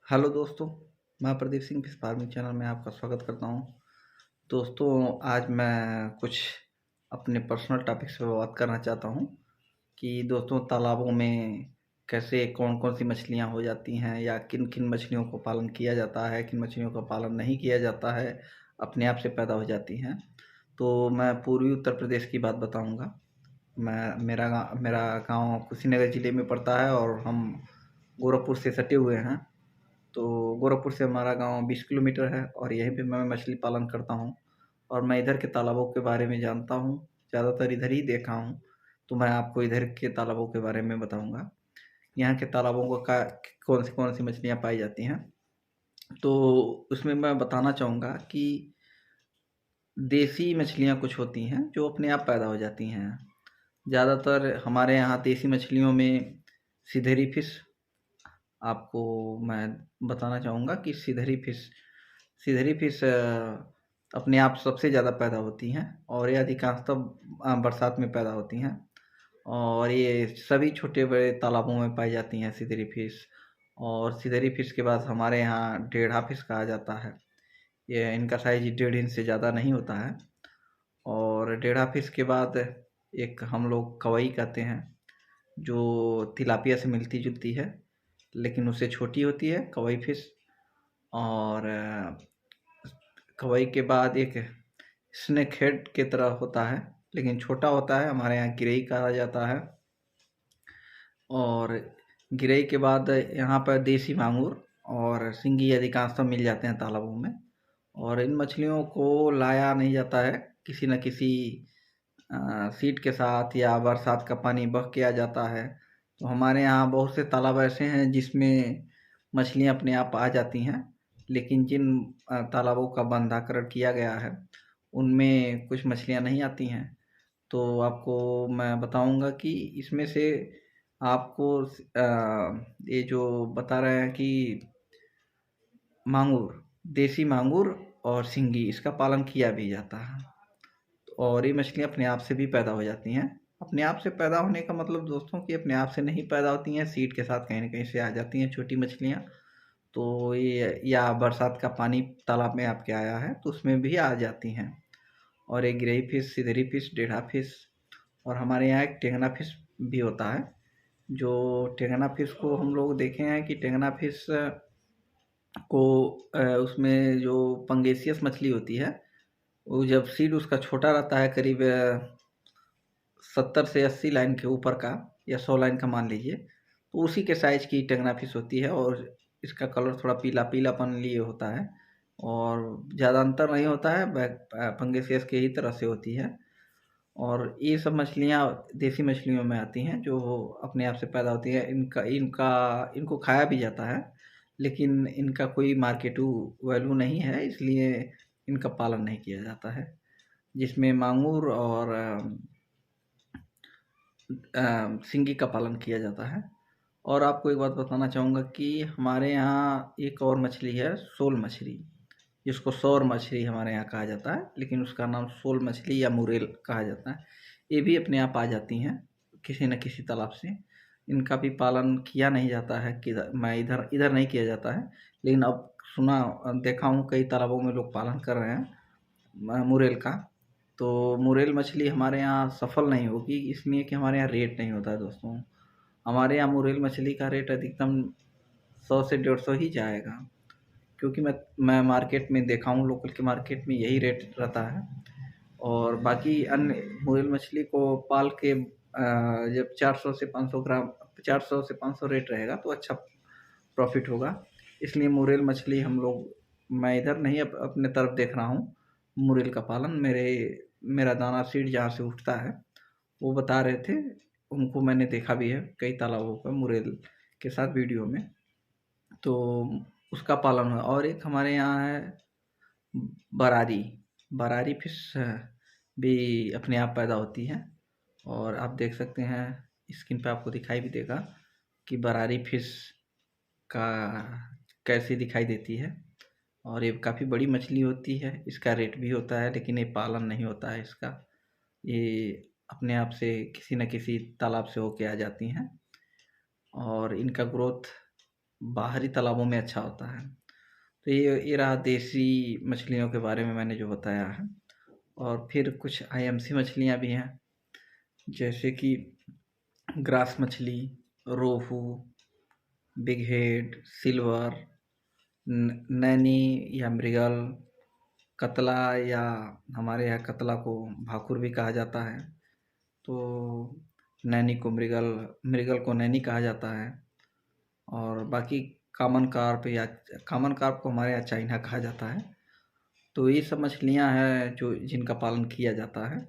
Hello दोस्तों, मैं Pradeep Singh fish farming channel में आपका स्वागत करता हूं। दोस्तों, आज मैं कुछ अपने पर्सनल टॉपिक्स पे बात करना चाहता हूं कि दोस्तों तालाबों में कैसे कौन-कौन सी मछलियां हो जाती हैं या किन-किन मछलियों को पालन किया जाता है, किन मछलियों का पालन नहीं किया जाता है, अपने आप से पैदा हो जाती हैं। तो मैं पूर्वी उत्तर प्रदेश की बात बताऊँगा। मेरा गाँव कुशीनगर ज़िले में पड़ता है और हम गोरखपुर से सटे हुए हैं। तो गोरखपुर से हमारा गाँव 20 किलोमीटर है और यहीं पे मैं मछली पालन करता हूँ और मैं इधर के तालाबों के बारे में जानता हूँ, ज़्यादातर इधर ही देखा हूँ, तो मैं आपको इधर के तालाबों के बारे में बताऊँगा। यहाँ के तालाबों को का कौन-सी मछलियाँ पाई जाती हैं। तो उसमें मैं बताना चाहूँगा कि देसी मछलियाँ कुछ होती हैं जो अपने आप पैदा हो जाती हैं। ज़्यादातर हमारे यहाँ देसी मछलियों में सिधरी फिश आपको मैं बताना चाहूँगा कि सिधरी फिश अपने आप सबसे ज़्यादा पैदा होती हैं और ये अधिकांशतः बरसात में पैदा होती हैं और ये सभी छोटे बड़े तालाबों में पाई जाती हैं सिधरी फिश। और सिधरी फिश के बाद हमारे यहाँ टेढ़ा फिश कहा जाता है। ये इनका साइज 1.5 इंच से ज़्यादा नहीं होता है। और टेढ़ा फिश के बाद एक हम लोग कवई कहते हैं, जो तिलापिया से मिलती जुलती है लेकिन उससे छोटी होती है कवई फिश। और कवई के बाद एक स्नेक हेड की तरह होता है लेकिन छोटा होता है, हमारे यहाँ गिरई कहा जाता है। और गिरई के बाद यहाँ पर देसी मांगुर और सिंगी अधिकांशतः मिल जाते हैं तालाबों में। और इन मछलियों को लाया नहीं जाता है किसी न किसी सीड के साथ या बरसात का पानी बह के आ जाता है। तो हमारे यहाँ बहुत से तालाब ऐसे हैं जिसमें मछलियाँ अपने आप आ जाती हैं, लेकिन जिन तालाबों का बंधाकरण किया गया है उनमें कुछ मछलियाँ नहीं आती हैं। तो आपको मैं बताऊँगा कि इसमें से आपको ये जो बता रहे हैं कि मांगुर, देसी मांगुर और सिंगी इसका पालन किया भी जाता है और ये मछलियाँ अपने आप से भी पैदा हो जाती हैं। अपने आप से पैदा होने का मतलब दोस्तों कि अपने आप से नहीं पैदा होती हैं, सीड के साथ कहीं न कहीं से आ जाती हैं छोटी मछलियाँ। तो ये या बरसात का पानी तालाब में आपके आया है तो उसमें भी आ जाती हैं। और एक गिरई फिश, सिधरी फिश, टेढ़ा फिश और हमारे यहाँ एक टेंगना फिश भी होता है। जो टेंगना फिश को हम लोग देखे हैं कि टेंगना फिश को उसमें जो पंगेसियस मछली होती है, वो जब सीड उसका छोटा रहता है करीब 70 से 80 लाइन के ऊपर का या 100 लाइन का मान लीजिए, तो उसी के साइज़ की टेंगना फिश होती है और इसका कलर थोड़ा पीलापन लिए होता है और ज़्यादा अंतर नहीं होता है, पंगेसियस के ही तरह से होती है। और ये सब मछलियाँ देसी मछलियों में आती हैं जो अपने आप से पैदा होती हैं। इनका इनका इनको खाया भी जाता है, लेकिन इनका कोई मार्केटू वैल्यू नहीं है, इसलिए इनका पालन नहीं किया जाता है। जिसमें मांगुर और सिंगी का पालन किया जाता है। और आपको एक बात बताना चाहूँगा कि हमारे यहाँ एक और मछली है शोल मछली, जिसको सौर मछली हमारे यहाँ कहा जाता है, लेकिन उसका नाम शोल मछली या मुरेल कहा जाता है। ये भी अपने आप आ जाती हैं किसी न किसी तालाब से। इनका भी पालन किया नहीं जाता है कि मैं इधर इधर नहीं किया जाता है, लेकिन अब देखा हूँ कई तालाबों में लोग पालन कर रहे हैं मुरेल का। तो मुरेल मछली हमारे यहाँ सफल नहीं होगी इसलिए कि हमारे यहाँ रेट नहीं होता है दोस्तों। हमारे यहाँ मुरेल मछली का रेट अधिकतम 100 से 150 ही जाएगा, क्योंकि मैं मार्केट में देखा हूँ, लोकल के मार्केट में यही रेट रहता है। और बाकी अन्य मुरेल मछली को पाल के जब 400 से 500 ग्राम 400 से 500 रेट रहेगा तो अच्छा प्रॉफिट होगा। इसलिए मुरेल मछली मैं इधर नहीं अपने तरफ देख रहा हूँ मुरेल का पालन। मेरा दाना सीड जहाँ से उठता है वो बता रहे थे, उनको मैंने देखा भी है कई तालाबों पर मुरेल के साथ वीडियो में, तो उसका पालन हुआ। और एक हमारे यहाँ है बरारी, बरारी फिश भी अपने आप पैदा होती है और आप देख सकते हैं स्क्रीन पे आपको दिखाई भी देगा कि बरारी फिश का कैसी दिखाई देती है। और ये काफ़ी बड़ी मछली होती है, इसका रेट भी होता है लेकिन ये पालन नहीं होता है इसका। ये अपने आप से किसी न किसी तालाब से होके आ जाती हैं और इनका ग्रोथ बाहरी तालाबों में अच्छा होता है। तो ये रहा देसी मछलियों के बारे में मैंने जो बताया है। और फिर कुछ आईएमसी मछलियाँ भी हैं, जैसे कि ग्रास मछली, रोहू, बिग हेड, सिल्वर, नैनी या मृगल, कतला, या हमारे यहाँ कतला को भाकुर भी कहा जाता है। तो नैनी को मृगल, मृगल को नैनी कहा जाता है। और बाकी कॉमन कार्प, या कॉमन कार्प को हमारे यहाँ चाइना कहा जाता है। तो ये सब मछलियाँ हैं जो जिनका पालन किया जाता है।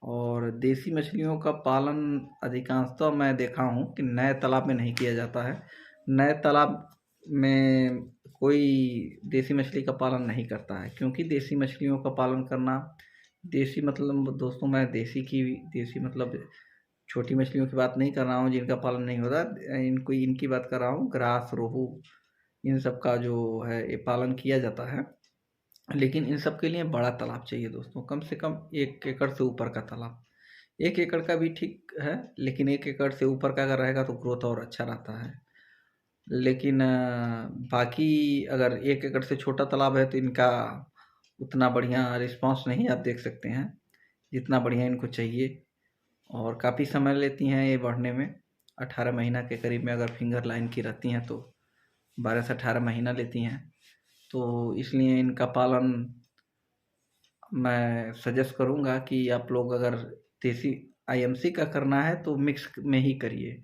और देसी मछलियों का पालन अधिकांशतः मैं देखा हूँ कि नए तालाब में नहीं किया जाता है। नए तालाब में कोई देसी मछली का पालन नहीं करता है, क्योंकि देसी मछलियों का पालन करना, देसी मतलब दोस्तों मैं देसी मतलब छोटी मछलियों की बात नहीं कर रहा हूँ जिनका पालन नहीं होता, इनकी बात कर रहा हूँ। ग्रास, रोहू, इन सब का जो है ये पालन किया जाता है। लेकिन इन सब के लिए बड़ा तालाब चाहिए दोस्तों, कम से कम 1 एकड़ से ऊपर का तालाब। 1 एकड़ का भी ठीक है, लेकिन 1 एकड़ से ऊपर का अगर रहेगा तो ग्रोथ और अच्छा रहता है। लेकिन बाकी अगर 1 एकड़ से छोटा तालाब है तो इनका उतना बढ़िया रिस्पॉन्स नहीं आप देख सकते हैं, जितना बढ़िया इनको चाहिए। और काफ़ी समय लेती हैं ये बढ़ने में। 18 महीना के करीब में अगर फिंगर लाइन की रहती हैं तो 12 से 18 महीना लेती हैं। तो इसलिए इनका पालन मैं सजेस्ट करूँगा कि आप लोग अगर देसी आईएमसी का करना है तो मिक्स में ही करिए।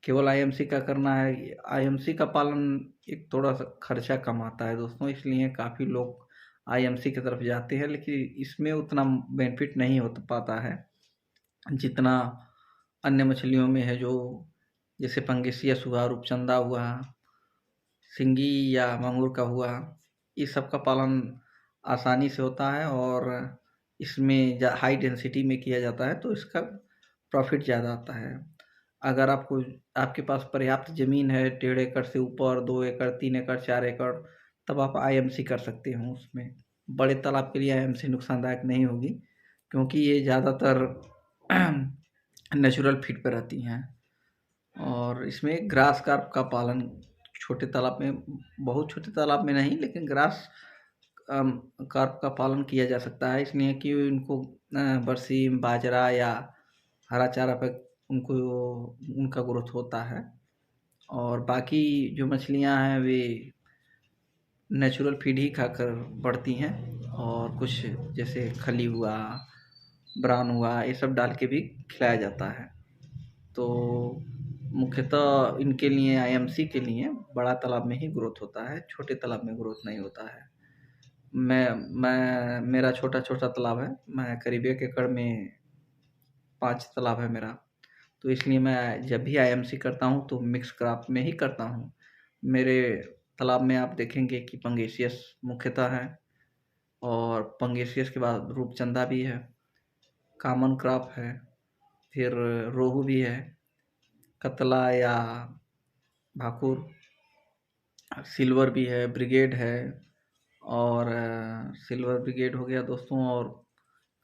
केवल आईएमसी का करना है, आईएमसी का पालन एक थोड़ा-सा खर्चा कम आता है दोस्तों, इसलिए काफ़ी लोग आईएमसी की तरफ जाते हैं, लेकिन इसमें उतना बेनिफिट नहीं हो पाता है जितना अन्य मछलियों में है, जो जैसे पंगेसियस हुआ, रूपचंदा हुआ, सिंगी या मांगुर का हुआ। इस सब का पालन आसानी से होता है और इसमें हाई डेंसिटी में किया जाता है, तो इसका प्रॉफिट ज़्यादा आता है। अगर आपके पास पर्याप्त ज़मीन है, 1.5 एकड़ से ऊपर, 2 एकड़, 3 एकड़, 4 एकड़, तब आप आईएमसी कर सकते हो उसमें। बड़े तालाब के लिए आईएमसी नुकसानदायक नहीं होगी, क्योंकि ये ज़्यादातर नेचुरल फीड पे रहती हैं। और इसमें ग्रास कार्प का पालन छोटे तालाब में, बहुत छोटे तालाब में नहीं, लेकिन ग्रास कार्प का पालन किया जा सकता है, इसलिए कि उनको बरसीम, बाजरा या हरा चारा पे उनको उनका ग्रोथ होता है। और बाकी जो मछलियाँ हैं वे नेचुरल फीड ही खाकर बढ़ती हैं, और कुछ जैसे खली हुआ, ब्राउन हुआ, ये सब डाल के भी खिलाया जाता है। तो मुख्यतः इनके लिए, आईएमसी के लिए बड़ा तालाब में ही ग्रोथ होता है, छोटे तालाब में ग्रोथ नहीं होता है। मेरा छोटा तालाब है, मैं करीब 1 एकड़ में 5 तालाब है मेरा। तो इसलिए मैं जब भी आईएमसी करता हूँ तो मिक्स क्रॉप में ही करता हूँ। मेरे तालाब में आप देखेंगे कि पंगेसियस मुख्यतः है, और पंगेसियस के बाद रूपचंदा भी है, कॉमन क्रॉप है, फिर रोहू भी है, कतला या भाकुर, सिल्वर भी है, ब्रिगेड है। और सिल्वर ब्रिगेड हो गया दोस्तों, और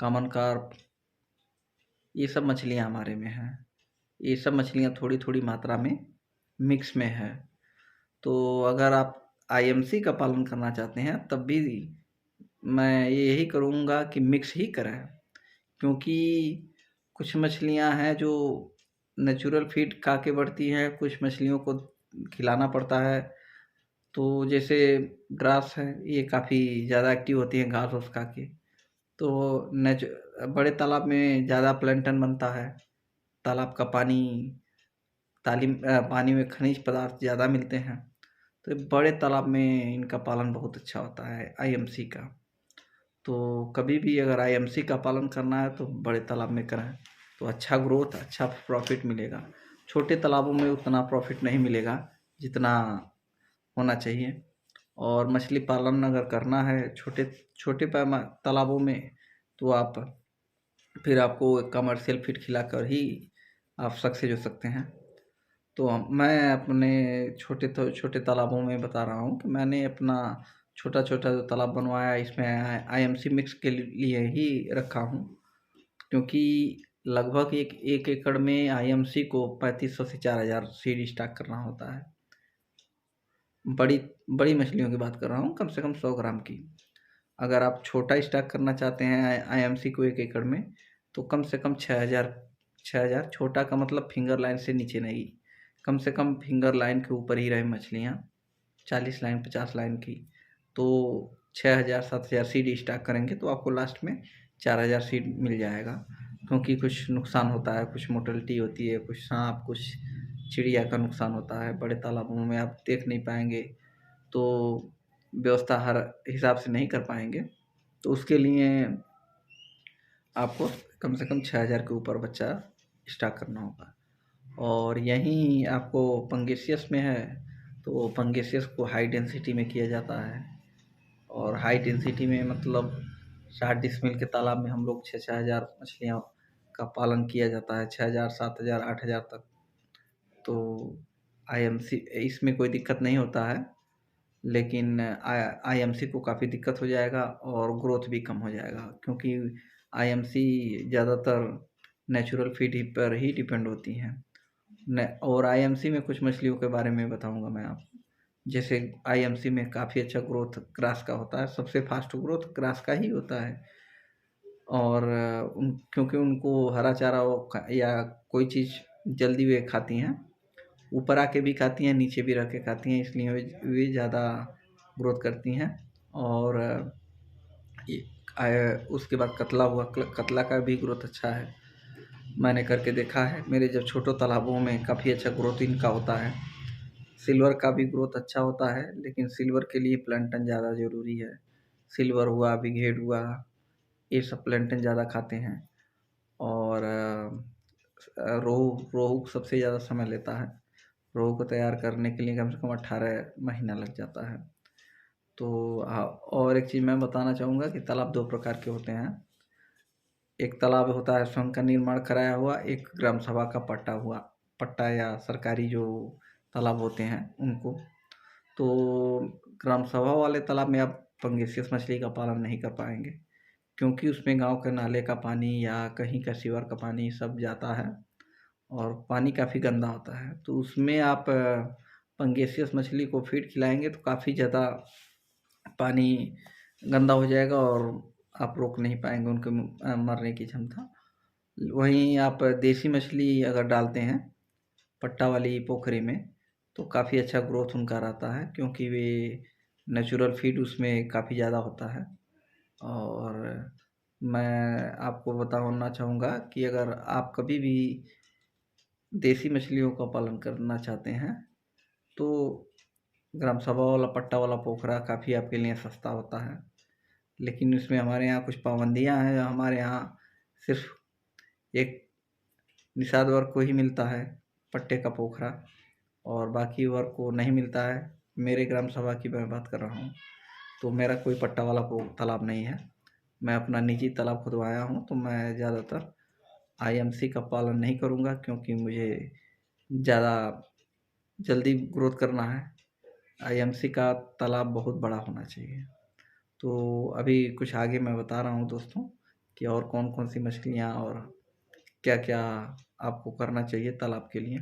कॉमन कार्प, ये सब मछलियाँ हमारे में हैं। ये सब मछलियाँ थोड़ी-थोड़ी मात्रा में मिक्स में है। तो अगर आप आईएमसी का पालन करना चाहते हैं तब भी मैं यही करूँगा कि मिक्स ही करें, क्योंकि कुछ मछलियाँ हैं जो नेचुरल फीड खा के बढ़ती हैं, कुछ मछलियों को खिलाना पड़ता है। तो जैसे ग्रास है, ये काफ़ी ज़्यादा एक्टिव होती हैं घास-वास खा के। तो बड़े तालाब में ज़्यादा प्लैंटन बनता है, तालाब का पानी में खनिज पदार्थ ज़्यादा मिलते हैं, तो बड़े तालाब में इनका पालन बहुत अच्छा होता है आईएमसी का। तो कभी भी अगर आईएमसी का पालन करना है तो बड़े तालाब में करें, तो अच्छा ग्रोथ, अच्छा प्रॉफिट मिलेगा। छोटे तालाबों में उतना प्रॉफिट नहीं मिलेगा जितना होना चाहिए। और मछली पालन अगर करना है छोटे छोटे तालाबों में, तो फिर आपको कमर्शियल फीड खिलाकर ही आप सक्सेस हो सकते हैं। तो मैं अपने छोटे तालाबों में बता रहा हूँ कि मैंने अपना छोटा-छोटा जो तालाब बनवाया, इसमें आईएमसी मिक्स के लिए ही रखा हूँ, क्योंकि लगभग एक एकड़ में आईएमसी को 3500 से 4000 सीड स्टॉक करना होता है। बड़ी बड़ी मछलियों की बात कर रहा हूँ, कम से कम 100 ग्राम की। अगर आप छोटा स्टॉक करना चाहते हैं आईएमसी को 1 एकड़ में, तो कम से कम 6,000 छोटा का मतलब फिंगर लाइन से नीचे नहीं, कम से कम फिंगर लाइन के ऊपर ही रहे मछलियाँ, 40 लाइन 50 लाइन की। तो 6,000 7,000 सीड स्टॉक करेंगे तो आपको लास्ट में 4,000 सीड मिल जाएगा। क्योंकि कुछ नुकसान होता है, कुछ मोर्टेलिटी होती है, कुछ सांप, कुछ चिड़िया का नुकसान होता है। बड़े तालाबों में आप देख नहीं पाएंगे, तो व्यवस्था हर हिसाब से नहीं कर पाएंगे। तो उसके लिए आपको कम से कम 6,000 के ऊपर बच्चा स्टॉक करना होगा। और यहीं आपको पंगेसियस में है, तो पंगेसियस को हाई डेंसिटी में किया जाता है। और हाई डेंसिटी में मतलब 60 डिसमिल के तालाब में हम लोग 6,000 मछलियाँ का पालन किया जाता है, 6,000 7,000 8,000 तक। तो आईएमसी इसमें कोई दिक्कत नहीं होता है, लेकिन आईएमसी को काफ़ी दिक्कत हो जाएगा और ग्रोथ भी कम हो जाएगा, क्योंकि आईएमसी ज़्यादातर नेचुरल फीड पर ही डिपेंड होती हैं। और आईएमसी में कुछ मछलियों के बारे में बताऊंगा मैं आपको। जैसे आईएमसी में काफ़ी अच्छा ग्रोथ ग्रास का होता है, सबसे फास्ट ग्रोथ ग्रास का ही होता है। और क्योंकि उनको हरा चारा या कोई चीज़ जल्दी वे खाती हैं, ऊपर आके भी खाती हैं, नीचे भी रख के खाती हैं, इसलिए वे ज़्यादा ग्रोथ करती हैं। और उसके बाद कतला हुआ, कतला का भी ग्रोथ अच्छा है, मैंने करके देखा है। मेरे जब छोटे तालाबों में काफ़ी अच्छा ग्रोथ इनका होता है। सिल्वर का भी ग्रोथ अच्छा होता है, लेकिन सिल्वर के लिए प्लैंटन ज़्यादा ज़रूरी है। सिल्वर हुआ, बिघेड हुआ, ये सब प्लैंटन ज़्यादा खाते हैं। और रोहू रोहू सबसे ज़्यादा समय लेता है। रोहू को तैयार करने के लिए कम से कम 18 महीना लग जाता है। तो और एक चीज़ मैं बताना चाहूँगा कि तालाब 2 प्रकार के होते हैं। एक तालाब होता है स्वयं का निर्माण कराया हुआ, एक ग्राम सभा का पट्टा या सरकारी जो तालाब होते हैं उनको। तो ग्राम सभा वाले तालाब में आप पंगेसियस मछली का पालन नहीं कर पाएंगे, क्योंकि उसमें गांव के नाले का पानी या कहीं का सीवर का पानी सब जाता है और पानी काफ़ी गंदा होता है। तो उसमें आप पंगेसियस मछली को फीड खिलाएंगे तो काफ़ी ज़्यादा पानी गंदा हो जाएगा और आप रोक नहीं पाएंगे उनके मरने की क्षमता। वहीं आप देसी मछली अगर डालते हैं पट्टा वाली पोखरी में, तो काफ़ी अच्छा ग्रोथ उनका रहता है, क्योंकि वे नेचुरल फीड उसमें काफ़ी ज़्यादा होता है। और मैं आपको बताना चाहूँगा कि अगर आप कभी भी देसी मछलियों का पालन करना चाहते हैं, तो ग्राम सभा वाला पट्टा वाला पोखरा काफ़ी आपके लिए सस्ता होता है। लेकिन इसमें हमारे यहाँ कुछ पाबंदियाँ हैं। हमारे यहाँ सिर्फ एक निषाद वर्ग को ही मिलता है पट्टे का पोखरा, और बाकी वर्ग को नहीं मिलता है। मेरे ग्राम सभा की मैं बात कर रहा हूँ, तो मेरा कोई पट्टा वाला तालाब नहीं है। मैं अपना निजी तालाब खुदवाया हूँ, तो मैं ज़्यादातर आईएमसी का पालन नहीं करूँगा, क्योंकि मुझे ज़्यादा जल्दी ग्रोथ करना है। आईएमसी का तालाब बहुत बड़ा होना चाहिए। तो अभी कुछ आगे मैं बता रहा हूँ दोस्तों कि और कौन कौन सी मछलियाँ और क्या क्या आपको करना चाहिए तालाब के लिए।